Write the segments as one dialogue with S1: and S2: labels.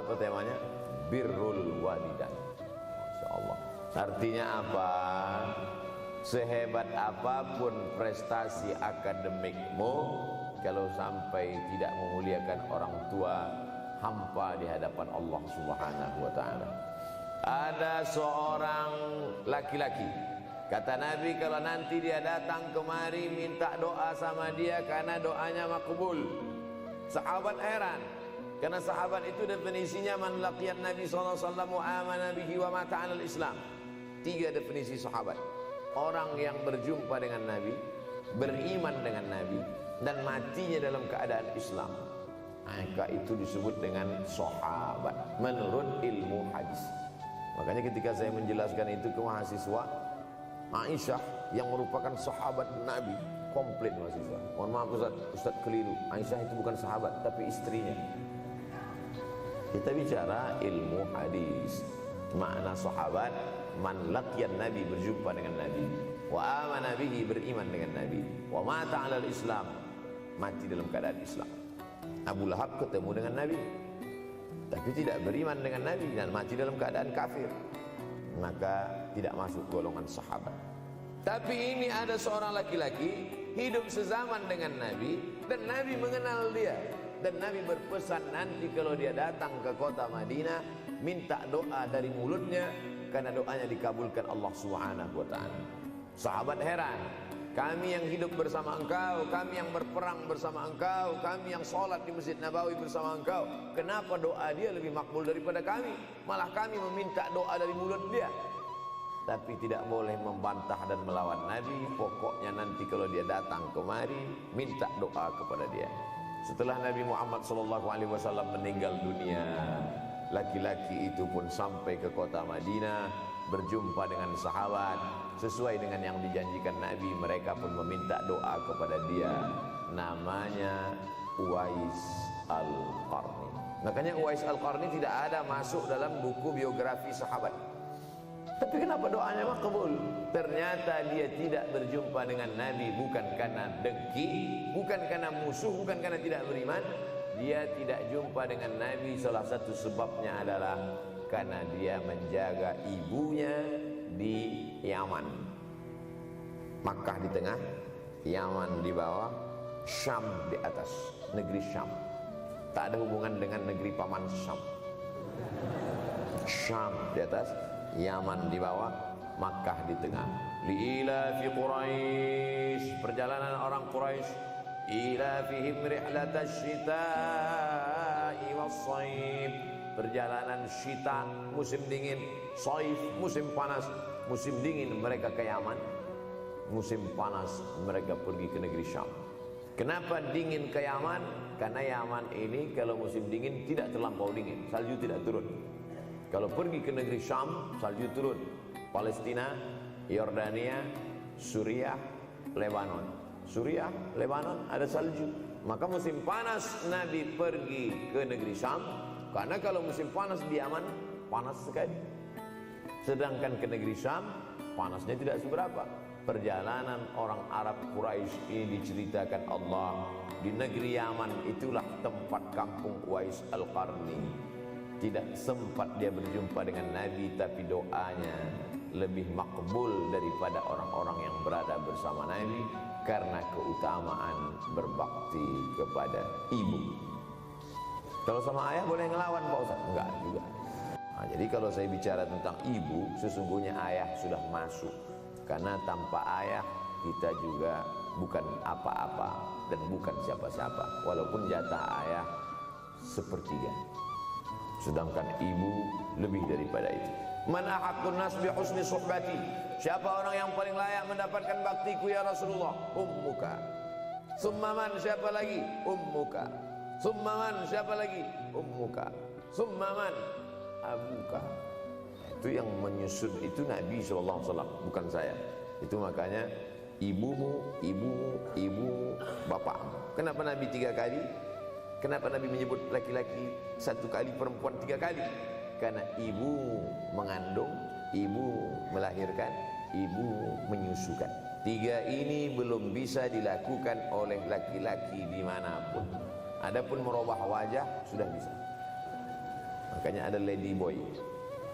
S1: Apa temanya? Birrul walidain. Masya Allah. Artinya apa? Sehebat apapun prestasi akademikmu, kalau sampai tidak memuliakan orang tua, hampa di hadapan Allah Subhanahu wa ta'ala. Ada seorang laki-laki, kata Nabi, kalau nanti dia datang kemari minta doa sama dia karena doanya makbul. Sahabat heran, karena sahabat itu definisinya man laqiyan Nabi sallallahu alaihi wasallam wa amana bihi wa mata 'alal Islam. 3 definisi sahabat. Orang yang berjumpa dengan Nabi, beriman dengan Nabi, dan matinya dalam keadaan Islam, maka itu disebut dengan sahabat menurut ilmu hadis. Makanya ketika saya menjelaskan itu ke mahasiswa, Aisyah yang merupakan sahabat Nabi, komplit mahasiswa. Mohon maaf Ustaz keliru, Aisyah itu bukan sahabat tapi istrinya. Kita bicara ilmu hadis. Makna sahabat, man laqiyan Nabi, berjumpa dengan Nabi, wa amana bihi, beriman dengan Nabi, wa mata 'alal Islam, mati dalam keadaan Islam. Abu Lahab ketemu dengan Nabi tapi tidak beriman dengan Nabi dan mati dalam keadaan kafir, maka tidak masuk golongan sahabat. Tapi ini ada seorang laki-laki hidup sezaman dengan Nabi dan Nabi mengenal dia, dan Nabi berpesan nanti kalau dia datang ke kota Madinah minta doa dari mulutnya karena doanya dikabulkan Allah Subhanahu wa ta'ala. Sahabat heran, kami yang hidup bersama engkau, kami yang berperang bersama engkau, kami yang sholat di Masjid Nabawi bersama engkau, kenapa doa dia lebih makbul daripada kami? Malah kami meminta doa dari mulut dia. Tapi tidak boleh membantah dan melawan Nabi. Pokoknya nanti kalau dia datang kemari minta doa kepada dia. Setelah Nabi Muhammad SAW meninggal dunia, laki-laki itu pun sampai ke kota Madinah, berjumpa dengan sahabat. Sesuai dengan yang dijanjikan Nabi, mereka pun meminta doa kepada dia. Namanya Uwais Al-Qarni. Makanya Uwais Al-Qarni tidak ada masuk dalam buku biografi sahabat. Tapi kenapa doanya makbul? Ternyata dia tidak berjumpa dengan Nabi bukan karena dengki, bukan karena musuh, bukan karena tidak beriman. Dia tidak jumpa dengan Nabi, salah satu sebabnya adalah karena dia menjaga ibunya di Yaman. Makkah di tengah, Yaman di bawah, Syam di atas, negeri Syam. Tak ada hubungan dengan negeri paman Syam. Syam di atas, Yaman di bawah, Makkah di tengah. Liila fi Quraisy, perjalanan orang Quraisy. Ila fihim rihlatash shita'i was-shaif, perjalanan syita musim dingin, shaif musim panas. Musim dingin mereka ke Yaman, musim panas mereka pergi ke negeri Syam. Kenapa dingin ke Yaman? Karena Yaman ini kalau musim dingin tidak terlampau dingin, salju tidak turun. Kalau pergi ke negeri Syam, salju turun. Palestina, Yordania, Suriah, Lebanon. Suriah, Lebanon ada salju. Maka musim panas Nabi pergi ke negeri Syam, karena kalau musim panas di Yaman panas sekali. Sedangkan ke negeri Syam panasnya tidak seberapa. Perjalanan orang Arab Quraisy ini diceritakan Allah, di negeri Yaman itulah tempat kampung Uwais Al-Qarni. Tidak sempat dia berjumpa dengan Nabi, tapi doanya lebih makbul daripada orang-orang yang berada bersama Nabi karena keutamaan berbakti kepada ibu. Kalau sama ayah boleh ngelawan Pak Ustaz? Enggak juga. Nah, jadi kalau saya bicara tentang ibu, sesungguhnya ayah sudah masuk, karena tanpa ayah kita juga bukan apa-apa dan bukan siapa-siapa, walaupun jatah ayah sepertiga, sedangkan ibu lebih daripada itu. Man ahaqqun nas bi husni suhbati, siapa orang yang paling layak mendapatkan baktiku ya Rasulullah? Ummuka. Summa man, siapa lagi? Ummuka. Summa man, siapa lagi? Ummuka. Summa man, abuka. Itu yang menyusun itu Nabi SAW, bukan saya. Itu makanya ibumu, ibumu, ibumu, bapakmu. Kenapa Nabi 3 kali? Kenapa Nabi menyebut laki-laki 1 kali, perempuan 3 kali? Karena ibu mengandung, ibu melahirkan, ibu menyusukan. 3 ini belum bisa dilakukan oleh laki-laki dimanapun. Adapun merubah wajah sudah bisa. Makanya ada lady boy,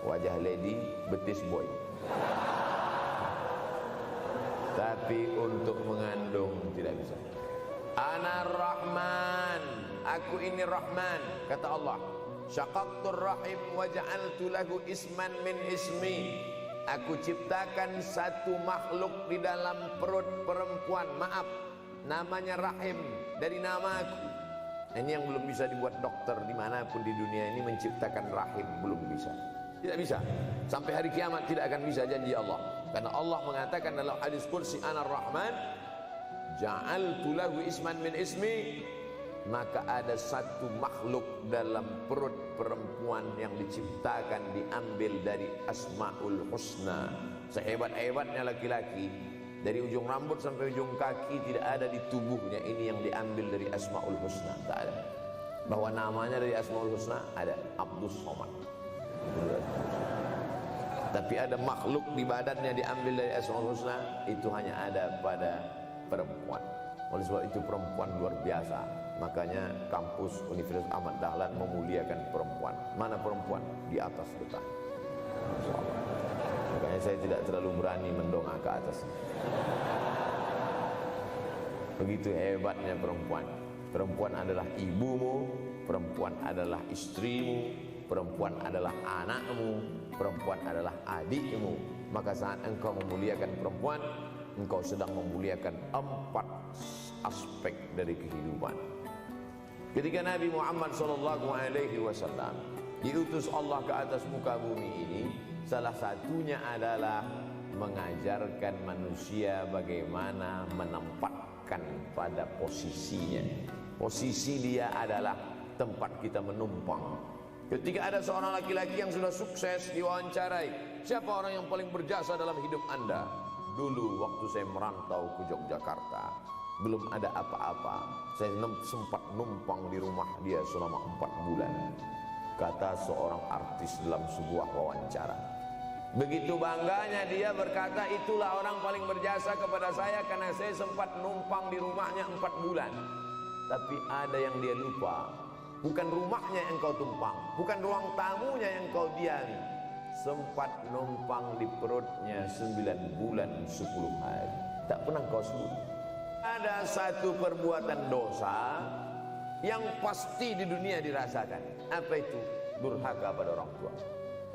S1: wajah lady, betis boy. Tapi untuk mengandung tidak bisa. Ana Rahman, aku ini Rahman, kata Allah. Syaqaqtur rahim wa ja'altu lahu isman min ismi. Aku ciptakan satu makhluk di dalam perut perempuan, maaf, namanya rahim, dari nama aku. Ini yang belum bisa dibuat dokter dimanapun di dunia ini, menciptakan rahim, belum bisa. Tidak bisa. Sampai hari kiamat tidak akan bisa, janji Allah. Karena Allah mengatakan dalam hadis qudsi, Ana Rahman ja'altu lahu isman min ismi. Maka ada satu makhluk dalam perut perempuan yang diciptakan, diambil dari Asmaul Husna. Sehebat-hebatnya laki-laki, dari ujung rambut sampai ujung kaki tidak ada di tubuhnya ini yang diambil dari Asmaul Husna, tak ada. Bahwa namanya dari Asmaul Husna ada, Abdus Somad. Tapi ada makhluk di badannya diambil dari Asmaul Husna, itu hanya ada pada perempuan. Oleh sebab itu perempuan luar biasa. Makanya kampus Universitas Ahmad Dahlan memuliakan perempuan. Mana perempuan? Di atas kita. Makanya saya tidak terlalu berani mendongak ke atas. Begitu hebatnya perempuan. Perempuan adalah ibumu, perempuan adalah istrimu, perempuan adalah anakmu, perempuan adalah adikmu. Maka saat engkau memuliakan perempuan, engkau sedang memuliakan 4 aspek dari kehidupan. Ketika Nabi Muhammad SAW diutus Allah ke atas muka bumi ini, salah satunya adalah mengajarkan manusia bagaimana menempatkan pada posisinya. Posisi dia adalah tempat kita menumpang. Ketika ada seorang laki-laki yang sudah sukses diwawancarai, siapa orang yang paling berjasa dalam hidup Anda? Dulu waktu saya merantau ke Yogyakarta, belum ada apa-apa, saya sempat numpang di rumah dia selama 4 bulan, kata seorang artis dalam sebuah wawancara. Begitu bangganya dia berkata, itulah orang paling berjasa kepada saya karena saya sempat numpang di rumahnya 4 bulan. Tapi ada yang dia lupa, bukan rumahnya yang kau tumpang, bukan ruang tamunya yang kau diami, sempat numpang di perutnya 9 bulan 10 hari, tak pernah kau sebut. Ada satu perbuatan dosa yang pasti di dunia dirasakan. Apa itu? Durhaka pada orang tua.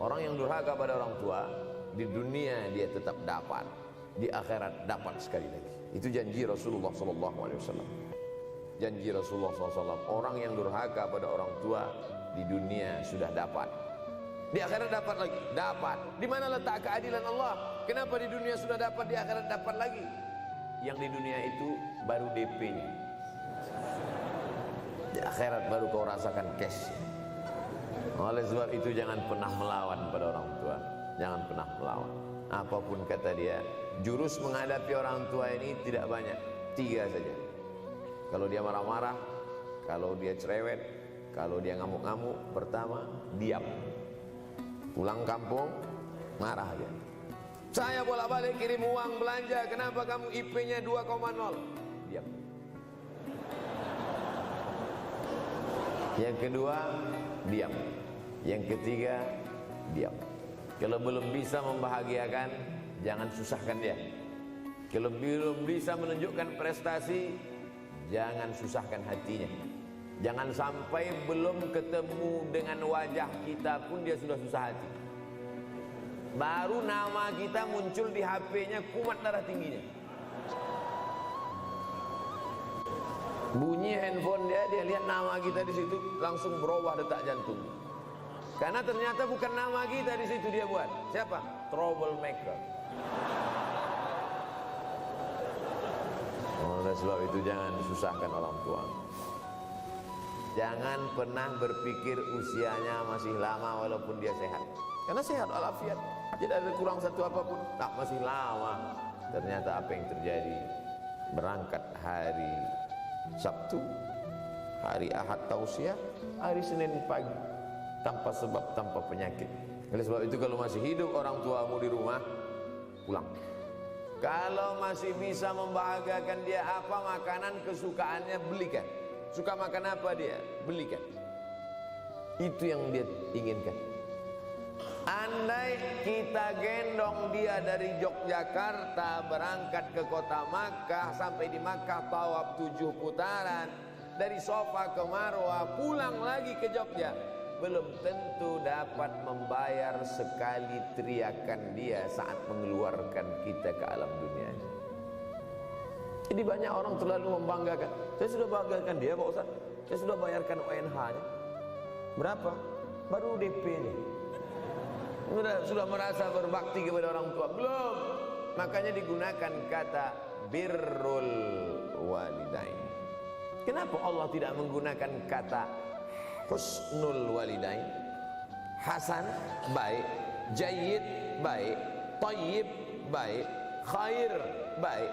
S1: Orang yang durhaka pada orang tua, di dunia dia tetap dapat, di akhirat dapat sekali lagi. Itu janji Rasulullah SAW. Janji Rasulullah SAW. Orang yang durhaka pada orang tua, di dunia sudah dapat, di akhirat dapat lagi. Dapat. Di mana letak keadilan Allah? Kenapa di dunia sudah dapat, di akhirat dapat lagi? Yang di dunia itu baru DP-nya, di akhirat baru kau rasakan cash. Oleh sebab itu jangan pernah melawan pada orang tua, jangan pernah melawan. Apapun kata dia, jurus menghadapi orang tua ini tidak banyak, 3 saja. Kalau dia marah-marah, kalau dia cerewet, kalau dia ngamuk-ngamuk, pertama diam. Pulang kampung marah aja. Saya bolak-balik kirim uang belanja, kenapa kamu IP-nya 2,0? Diam. Yang kedua, diam. Yang ketiga, diam. Kalau belum bisa membahagiakan, jangan susahkan dia. Kalau belum bisa menunjukkan prestasi, jangan susahkan hatinya. Jangan sampai belum ketemu dengan wajah kita pun dia sudah susah hati. Baru nama kita muncul di HP-nya, kumat darah tingginya. Bunyi handphone dia lihat nama kita di situ, langsung berubah detak jantung. Karena ternyata bukan nama kita di situ dia buat. Siapa? Troublemaker. Oleh sebab itu jangan susahkan orang tua. Jangan pernah berpikir usianya masih lama walaupun dia sehat. Karena sehat walafiat, tidak ada kurang satu apapun, tak masih lama. Ternyata apa yang terjadi? Berangkat hari Sabtu, hari Ahad tausiah, hari Senin pagi, tanpa sebab, tanpa penyakit. Oleh sebab itu kalau masih hidup orang tuamu di rumah, pulang. Kalau masih bisa membahagiakan dia, apa makanan kesukaannya, belikan. Suka makan apa dia, belikan. Itu yang dia inginkan. Andai kita gendong dia dari Yogyakarta berangkat ke kota Makkah, sampai di Makkah tawaf 7 putaran, dari Safa ke Marwah, pulang lagi ke Jogja, belum tentu dapat membayar sekali teriakan dia saat mengeluarkan kita ke alam dunia. Jadi banyak orang terlalu membanggakan. Saya sudah banggakan dia Pak Ustaz, saya sudah bayarkan ONH-nya. Berapa? Baru DP-nya. Sudah merasa berbakti kepada orang tua? Belum. Makanya digunakan kata birrul walidain. Kenapa Allah tidak menggunakan kata husnul walidain? Hasan baik, jayyid baik, thayyib baik, khair baik.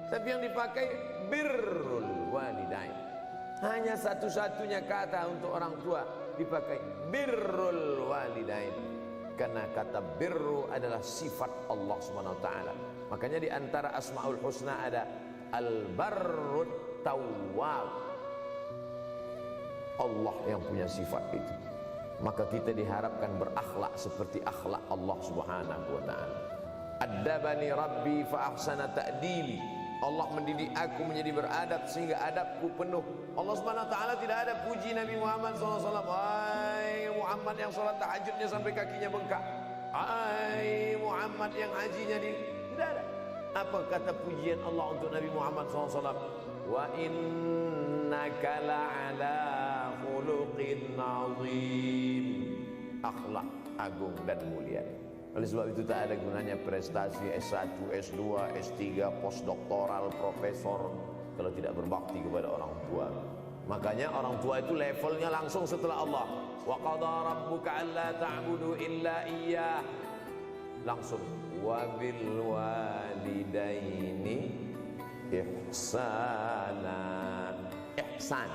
S1: Tapi yang dipakai birrul walidain. Hanya satu-satunya kata untuk orang tua dipakai birrul walidain, karena kata birru adalah sifat Allah Subhanahu wa taala. Makanya di antara Asmaul Husna ada Al-Barrut Tawwab. Allah yang punya sifat itu. Maka kita diharapkan berakhlak seperti akhlak Allah Subhanahu wa taala. Addabani Rabbi fa ahsana ta'dili. Allah mendidik aku menjadi beradab sehingga adabku penuh. Allah Subhanahu wa taala tidak ada puji Nabi Muhammad SAW. Hai Muhammad yang salat tahajudnya sampai kakinya bengkak. Hai Muhammad yang hajinya tidak ada. Apa kata pujian Allah untuk Nabi Muhammad SAW? Wa innaka la'ala khuluqin azim. Akhlak agung dan mulia. Oleh sebab itu tak ada gunanya prestasi S1, S2, S3, postdoktoral, profesor kalau tidak berbakti kepada orang tua. Makanya orang tua itu levelnya langsung setelah Allah. Wa qadha rabbuka alla ta'budu illa iyyah. Langsung wa bil walidaini ihsana. Ihsan.